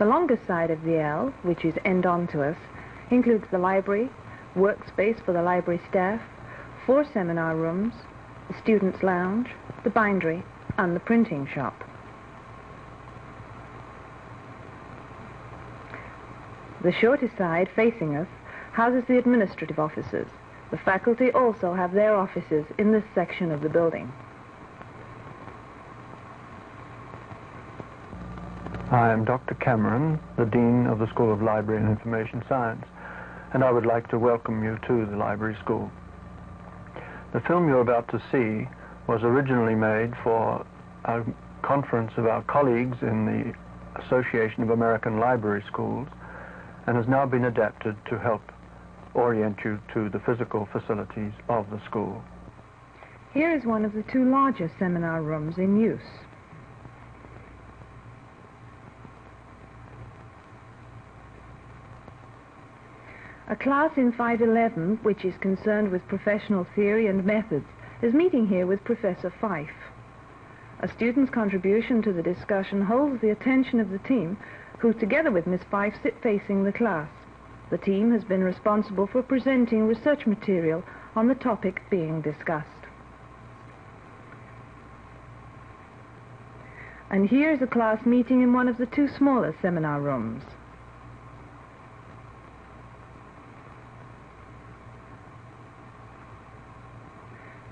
The longer side of the L, which is end-on to us, includes the library, workspace for the library staff, 4 seminar rooms, the students' lounge, the bindery, and the printing shop. The shorter side, facing us, houses the administrative offices. The faculty also have their offices in this section of the building. I am Dr. Cameron, the Dean of the School of Library and Information Science, and I would like to welcome you to the Library School. The film you're about to see was originally made for a conference of our colleagues in the Association of American Library Schools and has now been adapted to help orient you to the physical facilities of the school. Here is one of the 2 larger seminar rooms in use. A class in 511, which is concerned with professional theory and methods, is meeting here with Professor Fife. A student's contribution to the discussion holds the attention of the team, who together with Miss Fife sit facing the class. The team has been responsible for presenting research material on the topic being discussed. And here is a class meeting in one of the 2 smaller seminar rooms.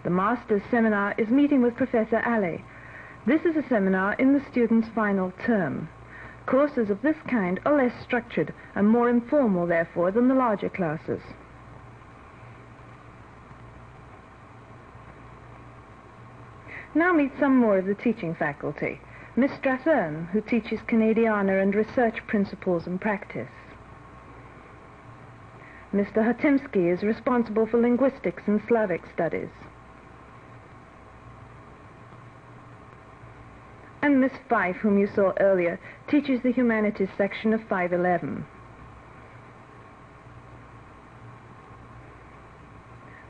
The master's seminar is meeting with Professor Alley. This is a seminar in the student's final term. Courses of this kind are less structured and more informal, therefore, than the larger classes. Now meet some more of the teaching faculty. Miss Strathern, who teaches Canadiana and Research Principles and Practice. Mr. Hatimsky is responsible for Linguistics and Slavic Studies. And Miss Fife, whom you saw earlier, teaches the Humanities section of 511.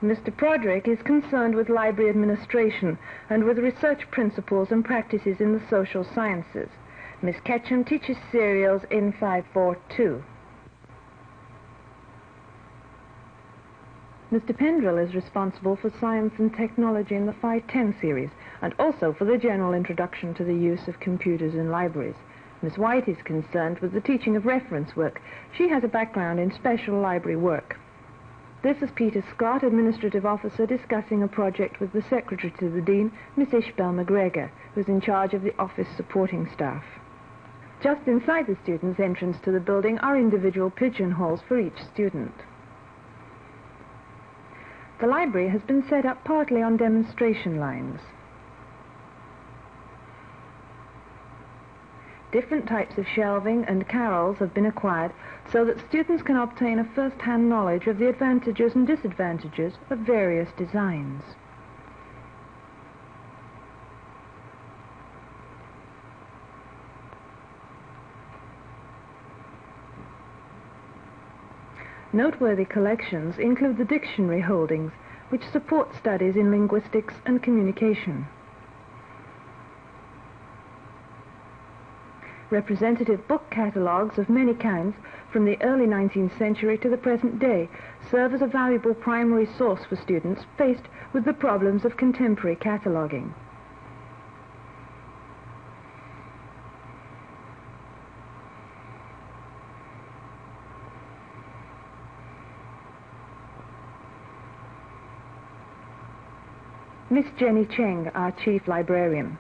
Mr. Broderick is concerned with library administration and with research principles and practices in the social sciences. Miss Ketchum teaches serials in 542. Mr. Pendrell is responsible for science and technology in the 510 series, and also for the general introduction to the use of computers in libraries. Miss White is concerned with the teaching of reference work. She has a background in special library work. This is Peter Scott, Administrative Officer, discussing a project with the Secretary to the Dean, Miss Ishbel McGregor, who is in charge of the office supporting staff. Just inside the student's entrance to the building are individual pigeonholes for each student. The library has been set up partly on demonstration lines. Different types of shelving and carrels have been acquired so that students can obtain a first-hand knowledge of the advantages and disadvantages of various designs. Noteworthy collections include the dictionary holdings, which support studies in linguistics and communication. Representative book catalogues of many kinds from the early 19th century to the present day serve as a valuable primary source for students faced with the problems of contemporary cataloguing. Miss Jenny Cheng, our Chief Librarian.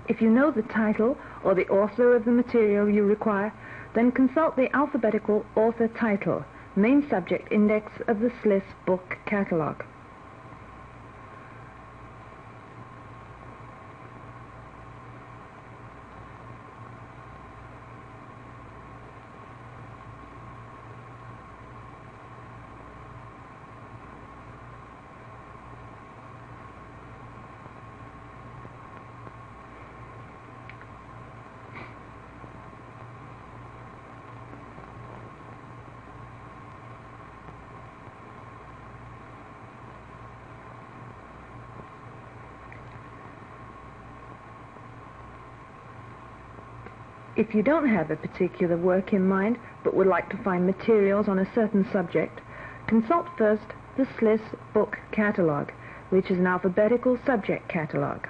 If you know the title or the author of the material you require, then consult the alphabetical author title, main subject index of the SLIS book catalogue. If you don't have a particular work in mind, but would like to find materials on a certain subject, consult first the SLIS book catalogue, which is an alphabetical subject catalogue.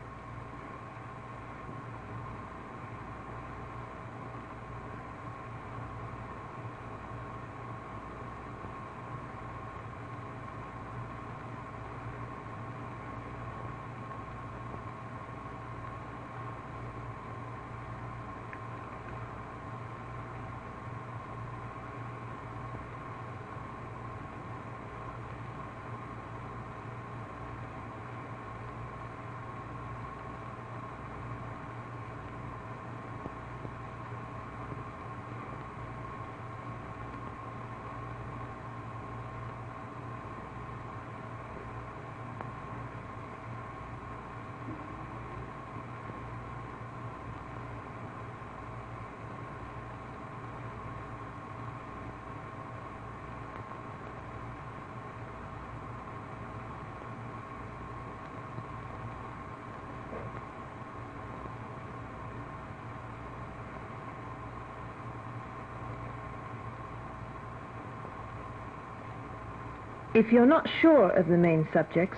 If you're not sure of the main subjects,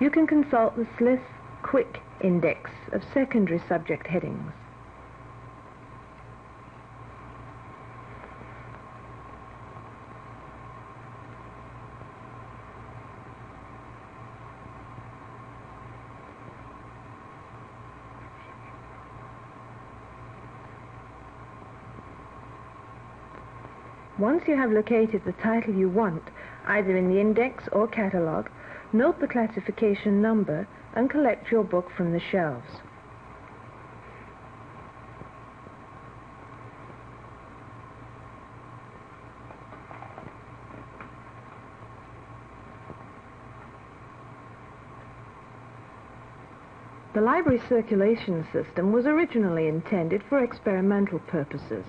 you can consult the SLIS Quick Index of secondary subject headings. Once you have located the title you want, either in the index or catalogue, note the classification number and collect your book from the shelves. The library circulation system was originally intended for experimental purposes.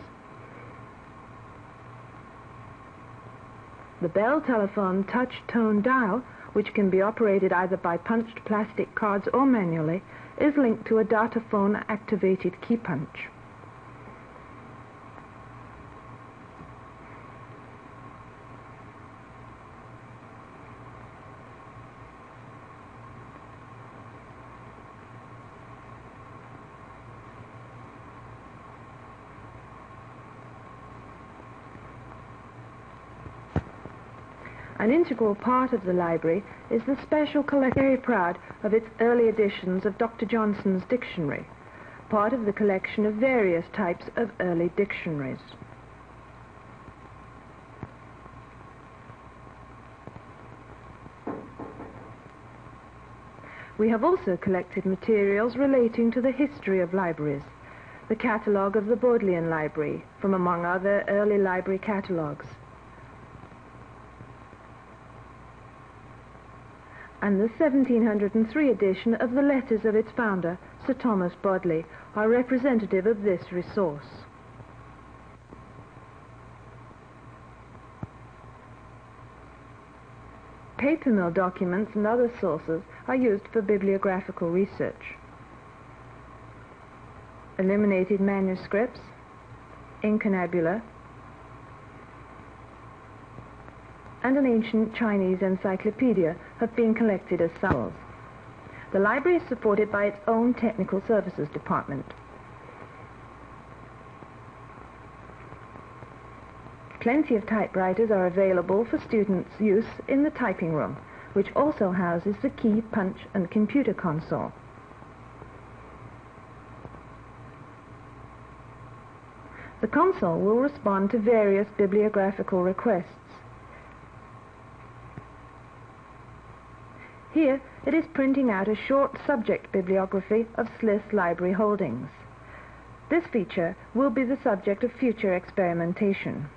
The Bell Telephone touch-tone dial, which can be operated either by punched plastic cards or manually, is linked to a data phone-activated key punch. An integral part of the library is the special collection, very proud of its early editions of Dr. Johnson's dictionary, part of the collection of various types of early dictionaries. We have also collected materials relating to the history of libraries, the catalogue of the Bodleian Library, from among other early library catalogues, and the 1703 edition of the letters of its founder, Sir Thomas Bodley, are representative of this resource. Paper mill documents and other sources are used for bibliographical research. Illuminated manuscripts, incunabula, and an ancient Chinese encyclopedia have been collected as samples. The library is supported by its own technical services department. Plenty of typewriters are available for students' use in the typing room, which also houses the key, punch, and computer console. The console will respond to various bibliographical requests. Here, it is printing out a short subject bibliography of SLIS library holdings. This feature will be the subject of future experimentation.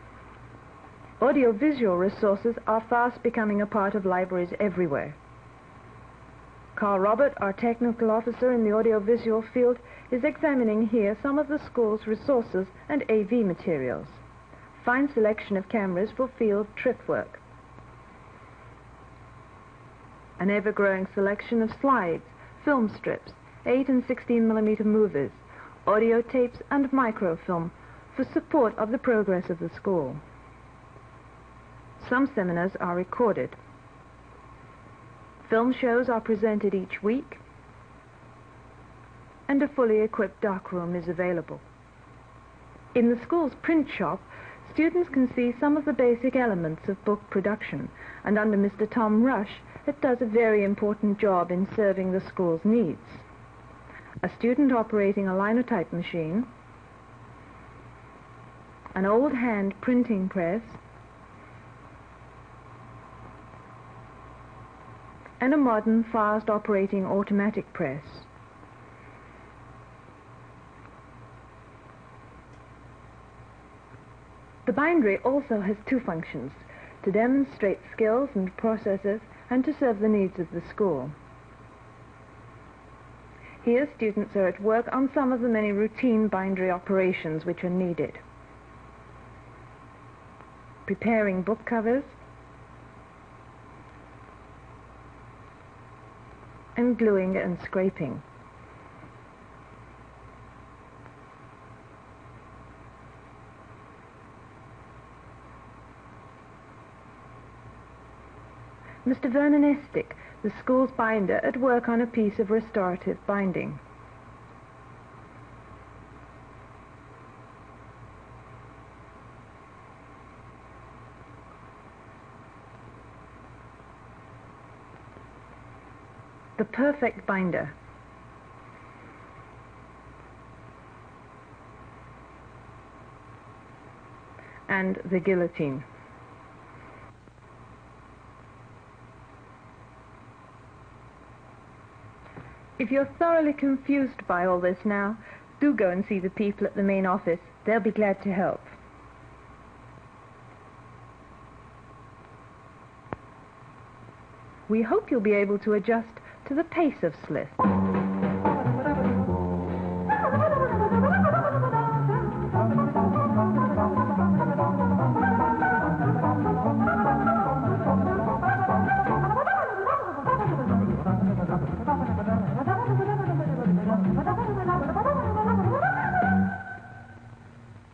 Audiovisual resources are fast becoming a part of libraries everywhere. Carl Robert, our technical officer in the audiovisual field, is examining here some of the school's resources and AV materials. Fine selection of cameras for field trip work. An ever-growing selection of slides, film strips, 8 and 16mm movies, audio tapes and microfilm for support of the progress of the school. Some seminars are recorded. Film shows are presented each week, and a fully equipped darkroom is available. In the school's print shop, students can see some of the basic elements of book production, and under Mr. Tom Rush, it does a very important job in serving the school's needs. A student operating a linotype machine, an old hand printing press, and a modern fast operating automatic press. The bindery also has two functions: to demonstrate skills and processes and to serve the needs of the school. Here students are at work on some of the many routine bindery operations which are needed. Preparing book covers and gluing and scraping. Mr. Vernon Estick, the school's binder, at work on a piece of restorative binding. The perfect binder. And the guillotine. If you're thoroughly confused by all this now, do go and see the people at the main office. They'll be glad to help. We hope you'll be able to adjust to the pace of SLIS.